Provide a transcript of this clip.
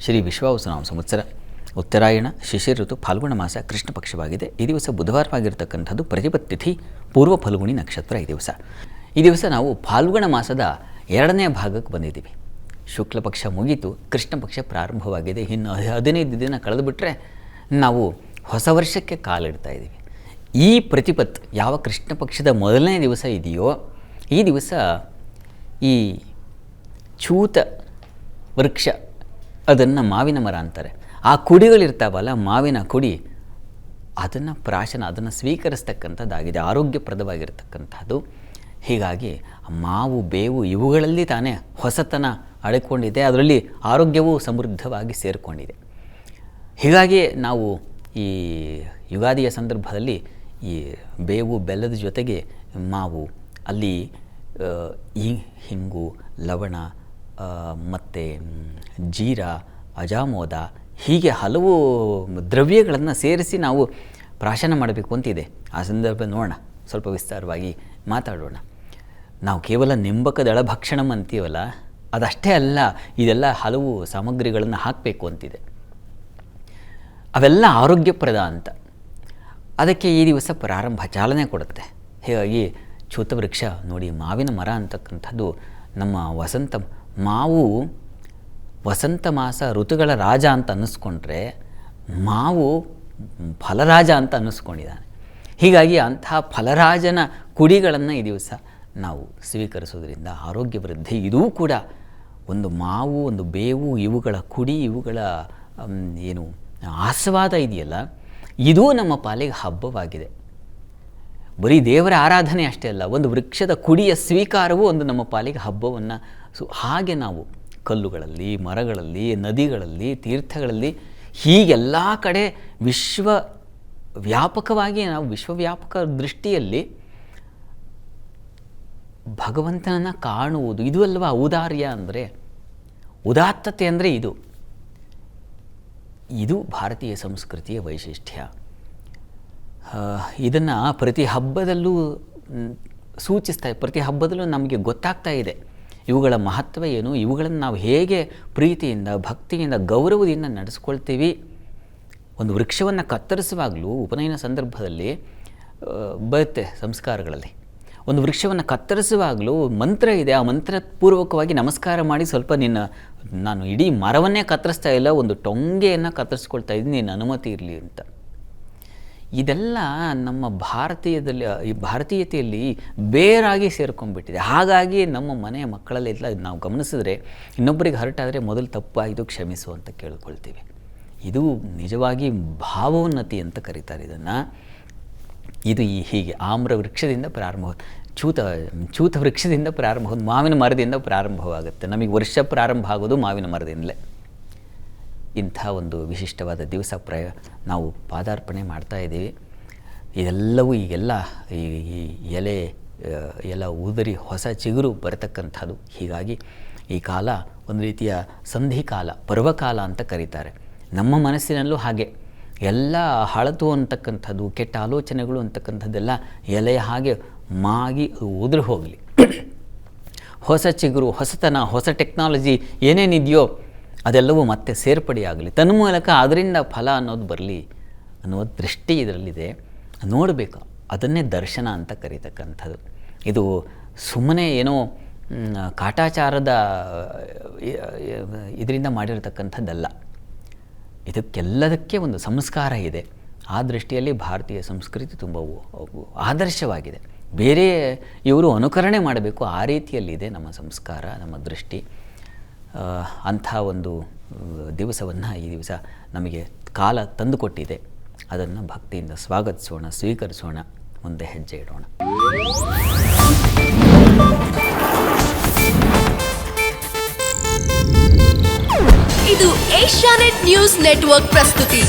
ಶ್ರೀ ವಿಶ್ವಾವಸುನಾಮ ಸಂವತ್ಸರ ಉತ್ತರಾಯಣ ಶಿಶಿರ ಋತು ಫಾಲ್ಗುಣ ಮಾಸ ಕೃಷ್ಣ ಪಕ್ಷವಾಗಿದೆ. ಈ ದಿವಸ ಬುಧವಾರವಾಗಿರ್ತಕ್ಕಂಥದ್ದು ಪ್ರತಿಪತ್ ತಿಥಿ ಪೂರ್ವ ಫಲ್ಗುಣಿ ನಕ್ಷತ್ರ. ಈ ದಿವಸ ನಾವು ಫಾಲ್ಗುಣ ಮಾಸದ 2ನೇ ಭಾಗಕ್ಕೆ ಬಂದಿದ್ದೀವಿ. ಶುಕ್ಲ ಪಕ್ಷ ಮುಗೀತು, ಕೃಷ್ಣ ಪಕ್ಷ ಪ್ರಾರಂಭವಾಗಿದೆ. ಇನ್ನು 15 ದಿನ ಕಳೆದು ಬಿಟ್ಟರೆ ನಾವು ಹೊಸ ವರ್ಷಕ್ಕೆ ಕಾಲಿಡ್ತಾ ಇದ್ದೀವಿ. ಈ ಪ್ರತಿಪತ್ ಯಾವ ಕೃಷ್ಣ ಪಕ್ಷದ ಮೊದಲನೇ ದಿವಸ ಇದೆಯೋ ಈ ದಿವಸ ಈ ಚೂತ ವೃಕ್ಷ, ಅದನ್ನು ಮಾವಿನ ಮರ ಅಂತಾರೆ. ಆ ಕುಡಿಗಳಿರ್ತಾವಲ್ಲ, ಮಾವಿನ ಕುಡಿ, ಅದನ್ನು ಪ್ರಾಶನ, ಅದನ್ನು ಸ್ವೀಕರಿಸ್ತಕ್ಕಂಥದ್ದಾಗಿದೆ, ಆರೋಗ್ಯಪ್ರದವಾಗಿರ್ತಕ್ಕಂಥದ್ದು. ಹೀಗಾಗಿ ಮಾವು, ಬೇವು ಇವುಗಳಲ್ಲಿ ತಾನೇ ಹೊಸತನ ಅಡಕೊಂಡಿದೆ, ಅದರಲ್ಲಿ ಆರೋಗ್ಯವೂ ಸಮೃದ್ಧವಾಗಿ ಸೇರಿಕೊಂಡಿದೆ. ಹೀಗಾಗಿ ನಾವು ಈ ಯುಗಾದಿಯ ಸಂದರ್ಭದಲ್ಲಿ ಈ ಬೇವು ಬೆಲ್ಲದ ಜೊತೆಗೆ ಮಾವು, ಅಲ್ಲಿ ಹಿಂಗು, ಲವಣ ಮತ್ತು ಜೀರ, ಅಜಾಮೋದ, ಹೀಗೆ ಹಲವು ದ್ರವ್ಯಗಳನ್ನು ಸೇರಿಸಿ ನಾವು ಪ್ರಾಶನ ಮಾಡಬೇಕು ಅಂತಿದೆ. ಆ ಸಂದರ್ಭ ನೋಡೋಣ, ಸ್ವಲ್ಪ ವಿಸ್ತಾರವಾಗಿ ಮಾತಾಡೋಣ. ನಾವು ಕೇವಲ ನಿಂಬಕ ದಳಭಕ್ಷಣಂ ಅಂತೀವಲ್ಲ, ಅದಷ್ಟೇ ಅಲ್ಲ, ಇದೆಲ್ಲ ಹಲವು ಸಾಮಗ್ರಿಗಳನ್ನು ಹಾಕಬೇಕು ಅಂತಿದೆ. ಅವೆಲ್ಲ ಆರೋಗ್ಯಪ್ರದ ಅಂತ. ಅದಕ್ಕೆ ಈ ದಿವಸ ಪ್ರಾರಂಭ ಚಾಲನೆ ಕೊಡುತ್ತೆ. ಹೀಗಾಗಿ ಚೂತವೃಕ್ಷ ನೋಡಿ, ಮಾವಿನ ಮರ ಅಂತಕ್ಕಂಥದ್ದು ನಮ್ಮ ಮಾವು ವಸಂತ ಮಾಸ ಋತುಗಳ ರಾಜ ಅಂತ ಅನ್ನಿಸ್ಕೊಂಡ್ರೆ, ಮಾವು ಫಲರಾಜ ಅಂತ ಅನ್ನಿಸ್ಕೊಂಡಿದ್ದಾನೆ. ಹೀಗಾಗಿ ಅಂತಹ ಫಲರಾಜನ ಕುಡಿಗಳನ್ನು ಈ ದಿವಸ ನಾವು ಸ್ವೀಕರಿಸೋದ್ರಿಂದ ಆರೋಗ್ಯ ವೃದ್ಧಿ. ಇದೂ ಕೂಡ ಒಂದು ಮಾವು, ಒಂದು ಬೇವು, ಇವುಗಳ ಕುಡಿ, ಇವುಗಳ ಏನು ಆಸ್ವಾದ ಇದೆಯಲ್ಲ, ಇದೂ ನಮ್ಮ ಪಾಲಿಗೆ ಹಬ್ಬವಾಗಿದೆ. ಬರೀ ದೇವರ ಆರಾಧನೆ ಅಷ್ಟೇ ಅಲ್ಲ, ಒಂದು ವೃಕ್ಷದ ಕುಡಿಯ ಸ್ವೀಕಾರವೂ ಒಂದು ನಮ್ಮ ಪಾಲಿಗೆ ಹಬ್ಬವನ್ನು. ಹಾಗೆ ನಾವು ಕಲ್ಲುಗಳಲ್ಲಿ, ಮರಗಳಲ್ಲಿ, ನದಿಗಳಲ್ಲಿ, ತೀರ್ಥಗಳಲ್ಲಿ, ಹೀಗೆಲ್ಲ ಕಡೆ ವಿಶ್ವವ್ಯಾಪಕವಾಗಿ ನಾವು ವಿಶ್ವವ್ಯಾಪಕ ದೃಷ್ಟಿಯಲ್ಲಿ ಭಗವಂತನನ್ನು ಕಾಣುವುದು, ಇದು ಅಲ್ವಾ ಔದಾರ್ಯ ಅಂದರೆ, ಉದಾತ್ತತೆ ಅಂದರೆ ಇದು ಭಾರತೀಯ ಸಂಸ್ಕೃತಿಯ ವೈಶಿಷ್ಟ್ಯ. ಇದನ್ನು ಪ್ರತಿ ಹಬ್ಬದಲ್ಲೂ ಸೂಚಿಸ್ತಾ, ಪ್ರತಿ ಹಬ್ಬದಲ್ಲೂ ನಮಗೆ ಗೊತ್ತಾಗ್ತಾ ಇದೆ ಇವುಗಳ ಮಹತ್ವ ಏನು, ಇವುಗಳನ್ನು ನಾವು ಹೇಗೆ ಪ್ರೀತಿಯಿಂದ, ಭಕ್ತಿಯಿಂದ, ಗೌರವದಿಂದ ನಡೆಸ್ಕೊಳ್ತೀವಿ. ಒಂದು ವೃಕ್ಷವನ್ನು ಕತ್ತರಿಸುವಾಗಲೂ ಉಪನಯನ ಸಂದರ್ಭದಲ್ಲಿ ಬರುತ್ತೆ ಸಂಸ್ಕಾರಗಳಲ್ಲಿ. ಒಂದು ವೃಕ್ಷವನ್ನು ಕತ್ತರಿಸುವಾಗಲೂ ಮಂತ್ರ ಇದೆ, ಆ ಮಂತ್ರಪೂರ್ವಕವಾಗಿ ನಮಸ್ಕಾರ ಮಾಡಿ, ಸ್ವಲ್ಪ ನಾನು ಇಡೀ ಮರವನ್ನೇ ಕತ್ತರಿಸ್ತಾ ಇಲ್ಲ, ಒಂದು ಟೊಂಗೆಯನ್ನು ಕತ್ತರಿಸ್ಕೊಳ್ತಾ ಇದ್ದೀನಿ, ನಿನ್ನ ಅನುಮತಿ ಇರಲಿ ಅಂತ. ಇದೆಲ್ಲ ನಮ್ಮ ಭಾರತೀಯತೆಯಲ್ಲಿ ಬೇರಾಗಿ ಸೇರ್ಕೊಂಡ್ಬಿಟ್ಟಿದೆ. ಹಾಗಾಗಿ ನಮ್ಮ ಮನೆಯ ಮಕ್ಕಳಲ್ಲೆಲ್ಲ ನಾವು ಗಮನಿಸಿದ್ರೆ, ಇನ್ನೊಬ್ಬರಿಗೆ ಹರಟಾದರೆ ಮೊದಲು ತಪ್ಪಾಯಿತು ಕ್ಷಮಿಸು ಅಂತ ಕೇಳ್ಕೊಳ್ತೀವಿ. ಇದು ನಿಜವಾಗಿ ಭಾವೋನ್ನತಿ ಅಂತ ಕರೀತಾರೆ ಇದನ್ನು. ಇದು ಹೀಗೆ ಆಮ್ರ ವೃಕ್ಷದಿಂದ ಪ್ರಾರಂಭ, ಚೂತ ವೃಕ್ಷದಿಂದ ಪ್ರಾರಂಭ, ಮಾವಿನ ಮರದಿಂದ ಪ್ರಾರಂಭವಾಗುತ್ತೆ. ನಮಗೆ ವರ್ಷ ಪ್ರಾರಂಭ ಆಗೋದು ಮಾವಿನ ಮರದಿಂದಲೇ. ಇಂಥ ಒಂದು ವಿಶಿಷ್ಟವಾದ ದಿವಸ ನಾವು ಪಾದಾರ್ಪಣೆ ಮಾಡ್ತಾ ಇದ್ದೀವಿ. ಇದೆಲ್ಲವೂ ಈಗೆಲ್ಲ ಈ ಎಲೆ ಎಲ್ಲ ಉದುರಿ ಹೊಸ ಚಿಗುರು ಬರತಕ್ಕಂಥದ್ದು. ಹೀಗಾಗಿ ಈ ಕಾಲ ಒಂದು ರೀತಿಯ ಸಂಧಿಕಾಲ, ಪರ್ವಕಾಲ ಅಂತ ಕರೀತಾರೆ. ನಮ್ಮ ಮನಸ್ಸಿನಲ್ಲೂ ಹಾಗೆ ಎಲ್ಲ ಹಳತು ಅಂತಕ್ಕಂಥದ್ದು, ಕೆಟ್ಟ ಆಲೋಚನೆಗಳು ಅಂತಕ್ಕಂಥದ್ದೆಲ್ಲ ಎಲೆಯ ಹಾಗೆ ಮಾಗಿ ಉದುರು ಹೋಗಲಿ. ಹೊಸ ಚಿಗುರು, ಹೊಸತನ, ಹೊಸ ಟೆಕ್ನಾಲಜಿ ಏನೇನಿದೆಯೋ ಅದೆಲ್ಲವೂ ಮತ್ತೆ ಸೇರ್ಪಡೆಯಾಗಲಿ, ತನ್ಮೂಲಕ ಅದರಿಂದ ಫಲ ಅನ್ನೋದು ಬರಲಿ ಅನ್ನೋ ದೃಷ್ಟಿ ಇದರಲ್ಲಿದೆ. ನೋಡಬೇಕು, ಅದನ್ನೇ ದರ್ಶನ ಅಂತ ಕರೀತಕ್ಕಂಥದ್ದು. ಇದು ಸುಮ್ಮನೆ ಏನೋ ಕಾಟಾಚಾರದ ಇದರಿಂದ ಮಾಡಿರತಕ್ಕಂಥದ್ದಲ್ಲ. ಇದಕ್ಕೆಲ್ಲದಕ್ಕೆ ಒಂದು ಸಂಸ್ಕಾರ ಇದೆ. ಆ ದೃಷ್ಟಿಯಲ್ಲಿ ಭಾರತೀಯ ಸಂಸ್ಕೃತಿ ತುಂಬ ಆದರ್ಶವಾಗಿದೆ. ಬೇರೆ ಇವರು ಅನುಕರಣೆ ಮಾಡಬೇಕು, ಆ ರೀತಿಯಲ್ಲಿದೆ ನಮ್ಮ ಸಂಸ್ಕಾರ, ನಮ್ಮ ದೃಷ್ಟಿ. ಅಂಥ ಒಂದು ದಿವಸವನ್ನು ಈ ದಿವಸ ನಮಗೆ ಕಾಲ ತಂದುಕೊಟ್ಟಿದೆ. ಅದನ್ನು ಭಕ್ತಿಯಿಂದ ಸ್ವಾಗತಿಸೋಣ, ಸ್ವೀಕರಿಸೋಣ, ಮುಂದೆ ಹೆಜ್ಜೆ ಇಡೋಣ. ಇದು ಏಷ್ಯಾನೆಟ್ ನ್ಯೂಸ್ ನೆಟ್ವರ್ಕ್ ಪ್ರಸ್ತುತಿ.